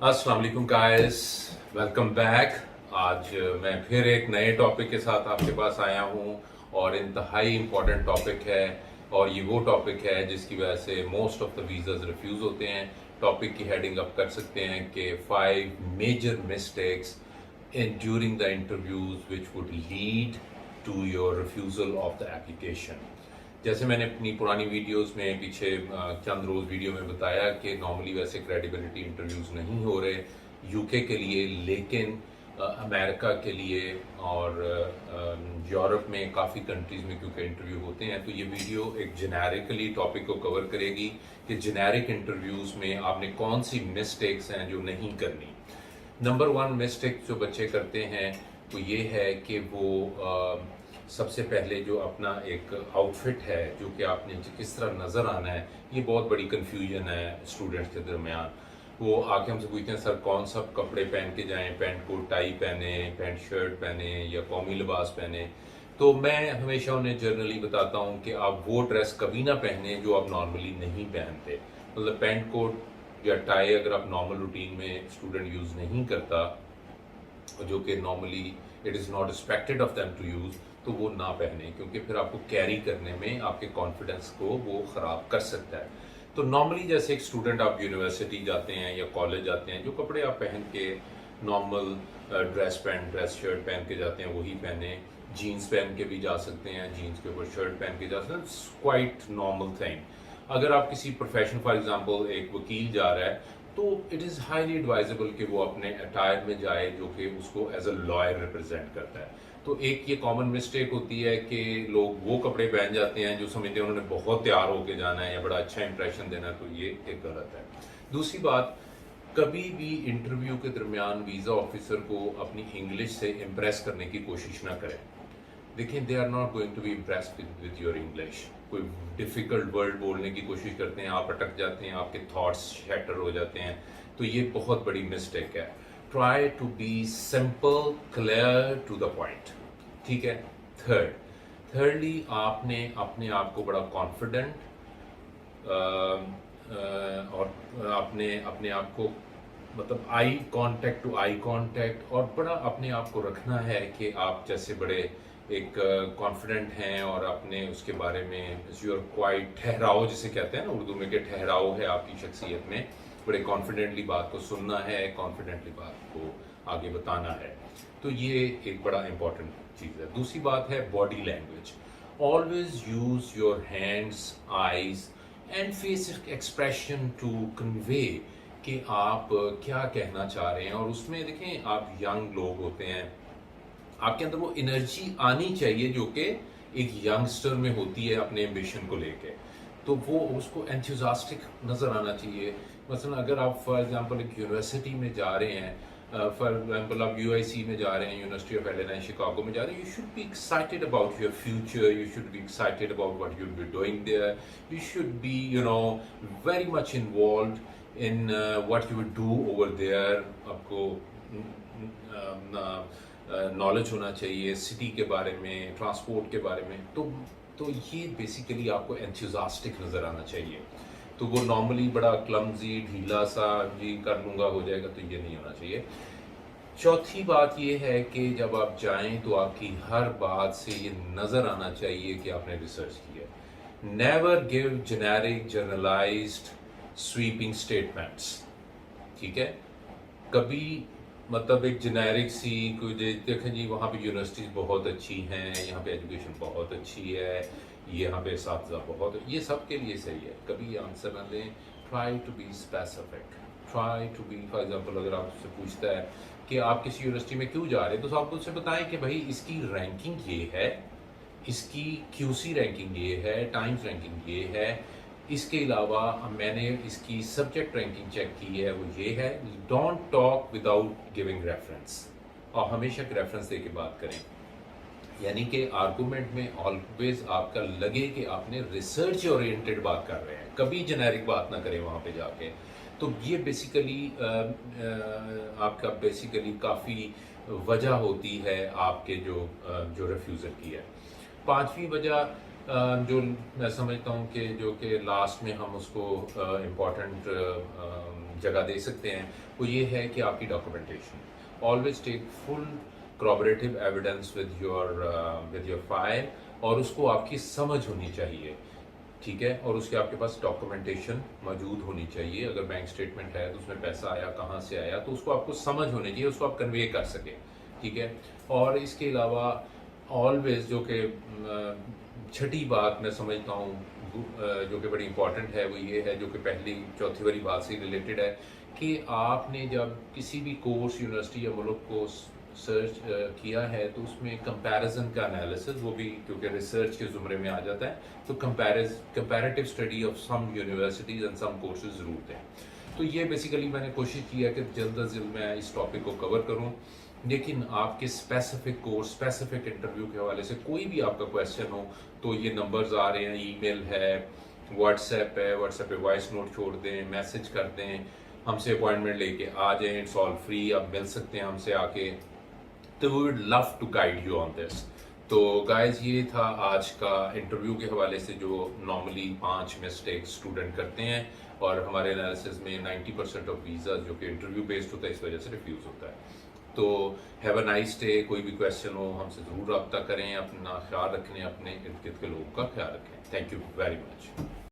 अस्सलाम वालेकुम guys, welcome back. आज मैं फिर एक नए टॉपिक के साथ आपके पास आया हूँ और इंतहाई इम्पोर्टेंट टॉपिक है। और ये वो टॉपिक है जिसकी वजह से most of the visas refuse होते हैं। टॉपिक की हेडिंग आप कर सकते हैं कि 5 major mistakes in during the interviews which would lead to your refusal of the application. जैसे मैंने अपनी पुरानी वीडियोस में पीछे चंद रोज़ वीडियो में बताया कि नॉर्मली वैसे क्रेडिबिलिटी इंटरव्यूज़ नहीं हो रहे यूके के लिए, लेकिन अमेरिका के लिए और यूरोप में काफ़ी कंट्रीज़ में क्योंकि इंटरव्यू होते हैं, तो ये वीडियो एक जेनेरिकली टॉपिक को कवर करेगी कि जेनेरिक इंटरव्यूज़ में आपने कौन सी मिस्टेक्स हैं जो नहीं करनी। नंबर 1 मिस्टेक जो बच्चे करते हैं वो ये है कि वो सबसे पहले जो अपना एक आउटफिट है जो कि आपने किस तरह नज़र आना है, ये बहुत बड़ी कन्फ्यूजन है स्टूडेंट्स के दरमियान। वो आके हमसे पूछते हैं सर कौन सा कपड़े पहन के जाएं, पैंट कोट टाई पहने, पैंट शर्ट पहने या कौमी लिबास पहने। तो मैं हमेशा उन्हें जनरली बताता हूँ कि आप वो ड्रेस कभी ना पहने जो आप नॉर्मली नहीं पहनते। मतलब पैंट कोट या टाई अगर आप नॉर्मल रूटीन में स्टूडेंट यूज़ नहीं करता, जो कि normally it is not expected of them to use, तो वो ना पहने, क्योंकि फिर आपको कैरी करने में आपके कॉन्फिडेंस को वो ख़राब कर सकता है। तो नॉर्मली जैसे एक स्टूडेंट आप यूनिवर्सिटी जाते हैं या कॉलेज जाते हैं, जो कपड़े आप पहन के normal dress pant dress shirt पहन के जाते हैं वही पहने। जीन्स पहन के भी जा सकते हैं, जीन्स के ऊपर शर्ट पहन के जा सकते हैं, इट्स क्वाइट नॉर्मल थिंग। अगर आप किसी प्रोफेशन फॉर एग्जांपल एक वकील जा रहा है तो इट इज़ हाईली एडवाइजेबल कि वो अपने अटायर में जाए जो कि उसको एज अ लॉयर रिप्रेजेंट करता है। तो एक ये कॉमन मिस्टेक होती है कि लोग वो कपड़े पहन जाते हैं जो समझते हैं उन्होंने बहुत तैयार होके जाना है या बड़ा अच्छा इंप्रेशन देना है, तो ये एक गलत है। दूसरी बात, कभी भी इंटरव्यू के दरमियान वीज़ा ऑफिसर को अपनी इंग्लिश से इम्प्रेस करने की कोशिश ना करें। देखें, they are not going to be impressed with your English. कोई डिफ़िकल्ट वर्ड बोलने की कोशिश करते हैं, आप अटक जाते हैं, आपके थॉट्स शैटर हो जाते हैं, तो ये बहुत बड़ी मिस्टेक है। Try to be simple, clear, to the point. ठीक है। थर्डली आपने अपने आप को बड़ा कॉन्फिडेंट और आपने अपने आप को मतलब eye contact to eye contact और बड़ा अपने आप को रखना है कि आप जैसे बड़े एक कॉन्फिडेंट हैं और अपने उसके बारे में यूर क्वाइट ठहराव जिसे कहते हैं ना उर्दू में, कि ठहराव है आपकी शख्सियत में, बड़े कॉन्फिडेंटली बात को सुनना है, कॉन्फिडेंटली बात को आगे बताना है। तो ये एक बड़ा इंपॉर्टेंट चीज़ है। दूसरी बात है body language. Always use your hands, eyes and face expression to convey कि आप क्या कहना चाह रहे हैं। और उसमें देखें, आप यंग लोग होते हैं, आपके अंदर वो एनर्जी आनी चाहिए जो कि एक यंगस्टर में होती है अपने एम्बिशन को लेके, तो वो उसको एंथुसियास्टिक नज़र आना चाहिए। मसलन अगर आप फॉर एग्जांपल एक यूनिवर्सिटी में जा रहे हैं, फॉर एग्जांपल आप यूआईसी में जा रहे हैं, यूनिवर्सिटी ऑफ इलिनॉय शिकागो में जा रहे हैं, you should be excited about your future, you should be excited about what you will be doing there, you should be very much involved in what you will do over there. आपको knowledge होना चाहिए city के बारे में, transport के बारे में। तो ये बेसिकली आपको एंथुसियास्टिक नज़र आना चाहिए। तो वो नॉर्मली बड़ा क्लमजी, ढीला सा, जी कर लूँगा हो जाएगा, तो ये नहीं होना चाहिए। चौथी बात ये है कि जब आप जाएं तो आपकी हर बात से ये नज़र आना चाहिए कि आपने रिसर्च की है। Never give generic generalised sweeping statements. ठीक है। कभी मतलब एक जेनेरिक सी कोई देखें जी वहाँ पे यूनिवर्सिटीज़ बहुत अच्छी हैं, यहाँ पे एजुकेशन बहुत अच्छी है, यहाँ पे साथी बहुत, ये सब के लिए सही है, कभी आंसर ना दें। Try to be specific, try to be, for example अगर आपसे पूछता है कि आप किसी यूनिवर्सिटी में क्यों जा रहे हैं, तो आप उससे बताएं कि भाई इसकी रैंकिंग ये है, इसकी क्यूसी रैंकिंग ये है, टाइम्स रैंकिंग ये है, इसके अलावा मैंने इसकी सब्जेक्ट रैंकिंग चेक की है, वो ये है। Don't talk without giving reference, और हमेशा रेफरेंस दे के बात करें। यानी कि आर्गूमेंट में ऑलवेज आपका लगे कि आपने रिसर्च ओरिएंटेड बात कर रहे हैं, कभी जेनेरिक बात ना करें वहाँ पे जाके। तो ये बेसिकली आपका बेसिकली काफ़ी वजह होती है आपके जो रिफ्यूज़ल की है। पांचवी वजह جو میں سمجھتا ہوں کہ جو کہ لاسٹ میں ہم اس کو امپورٹنٹ جگہ دے سکتے ہیں وہ یہ ہے کہ آپ کی documentation. Always take full corroborative evidence with your file, اور اس کو آپ کی سمجھ ہونی چاہیے, ٹھیک ہے, اور اس کے آپ کے پاس ڈاکومنٹیشن موجود ہونی چاہیے. اگر بینک اسٹیٹمنٹ ہے تو اس میں پیسہ آیا کہاں سے آیا, تو اس کو آپ کو سمجھ ہونی چاہیے, اس کو آپ کنوے کر سکیں, ٹھیک ہے. اور اس کے علاوہ آلویز جو کہ چھٹی بات میں سمجھتا ہوں جو کہ بڑی امپورٹنٹ ہے وہ یہ ہے, جو کہ پہلی چوتھی والی بات سے ریلیٹڈ ہے, کہ آپ نے جب کسی بھی کورس یونیورسٹی یا ملک کو سرچ کیا ہے تو اس میں کمپیریزن کا انالیسز, وہ بھی کیونکہ ریسرچ کے زمرے میں آ جاتا ہے, تو comparative study of some universities and some courses ضرور ہیں. تو یہ بیسیکلی میں نے کوشش کی ہے کہ جلد از جلد میں اس ٹاپک کو کور کروں. لیکن آپ کے اسپیسیفک کورس, اسپیسیفک انٹرویو کے حوالے سے کوئی بھی آپ کا کویشچن ہو تو یہ نمبرز آ رہے ہیں, ای میل ہے, واٹس ایپ ہے, واٹس ایپ پہ وائس نوٹ چھوڑ دیں, میسج کر دیں, ہم سے اپوائنٹمنٹ لے کے آ جائیں, اٹس آل فری, آپ مل سکتے ہیں ہم سے آ کے. تو we would love to guide you on this. تو گائز یہ تھا آج کا انٹرویو کے حوالے سے, جو نارملی 5 مسٹیک اسٹوڈنٹ کرتے ہیں, اور ہمارے انالیسز میں 90% آف ویزا جو کہ انٹرویو بیسڈ ہوتا ہے اس وجہ سے ریفیوز ہوتا ہے. تو ہیو اے نائس ڈے. کوئی بھی کویشچن ہو ہم سے ضرور رابطہ کریں. اپنا خیال رکھیں, اپنے ارد گرد کے لوگوں کا خیال رکھیں. Thank you very much.